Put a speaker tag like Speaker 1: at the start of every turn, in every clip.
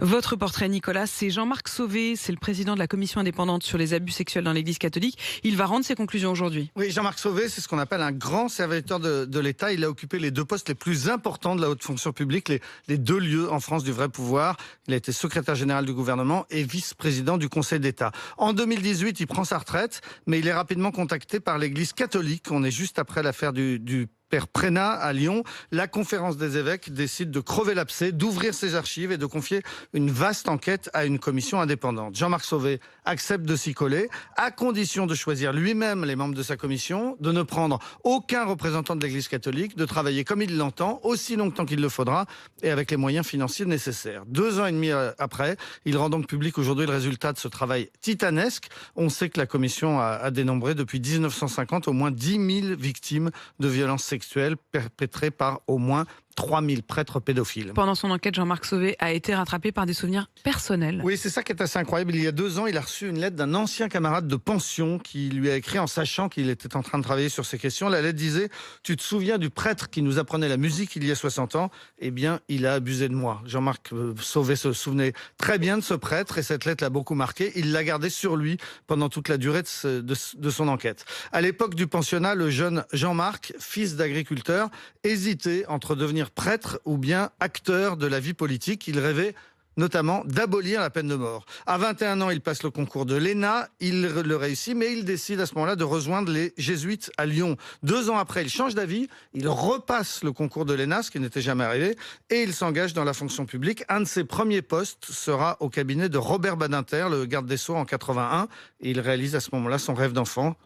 Speaker 1: Votre portrait, Nicolas, c'est Jean-Marc Sauvé, c'est le président de la commission indépendante sur les abus sexuels dans l'Église catholique. Il va rendre ses conclusions aujourd'hui.
Speaker 2: Oui, Jean-Marc Sauvé, c'est ce qu'on appelle un grand serviteur de l'État. Il a occupé les deux postes les plus importants de la haute fonction publique, les deux lieux en France du vrai pouvoir. Il a été secrétaire général du gouvernement et vice-président du Conseil d'État. En 2018, il prend sa retraite, mais il est rapidement contacté par l'Église catholique. On est juste après l'affaire du Père Prénat à Lyon. La conférence des évêques décide de crever l'abcès, d'ouvrir ses archives et de confier une vaste enquête à une commission indépendante. Jean-Marc Sauvé accepte de s'y coller, à condition de choisir lui-même les membres de sa commission, de ne prendre aucun représentant de l'Église catholique, de travailler comme il l'entend, aussi longtemps qu'il le faudra, et avec les moyens financiers nécessaires. 2 ans et demi après, il rend donc public aujourd'hui le résultat de ce travail titanesque. On sait que la commission a dénombré depuis 1950 au moins 10 000 victimes de violences sexuelles perpétrées par au moins 3000 prêtres pédophiles.
Speaker 1: Pendant son enquête, Jean-Marc Sauvé a été rattrapé par des souvenirs personnels.
Speaker 2: Oui, c'est ça qui est assez incroyable. Il y a 2 ans, il a reçu une lettre d'un ancien camarade de pension qui lui a écrit en sachant qu'il était en train de travailler sur ces questions. La lettre disait « Tu te souviens du prêtre qui nous apprenait la musique il y a 60 ans ? Eh bien, il a abusé de moi. » Jean-Marc Sauvé se souvenait très bien de ce prêtre et cette lettre l'a beaucoup marqué. Il l'a gardée sur lui pendant toute la durée de son enquête. À l'époque du pensionnat, le jeune Jean-Marc, fils d'agriculteur, hésitait entre devenir prêtre ou bien acteur de la vie politique. Il rêvait notamment d'abolir la peine de mort. À 21 ans, il passe le concours de l'ENA, il le réussit, mais il décide à ce moment-là de rejoindre les jésuites à Lyon. 2 ans après, il change d'avis, il repasse le concours de l'ENA, ce qui n'était jamais arrivé, et il s'engage dans la fonction publique. Un de ses premiers postes sera au cabinet de Robert Badinter, le garde des Sceaux en 81, et il réalise à ce moment-là son rêve d'enfant,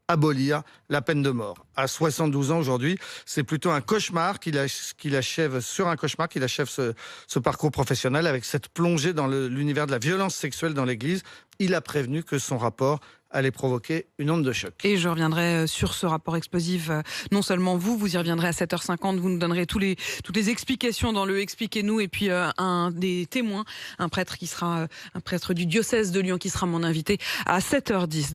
Speaker 2: abolir la peine de mort. À 72 ans aujourd'hui, c'est plutôt un cauchemar qu'il achève ce parcours professionnel avec cette plongée dans l'univers de la violence sexuelle dans l'Église. Il a prévenu que son rapport allait provoquer une onde de choc.
Speaker 1: Et je reviendrai sur ce rapport explosif. Non seulement vous y reviendrez à 7h50, vous nous donnerez toutes les explications dans le Expliquez-nous, et puis un des témoins, un prêtre du diocèse de Lyon qui sera mon invité à 7h10.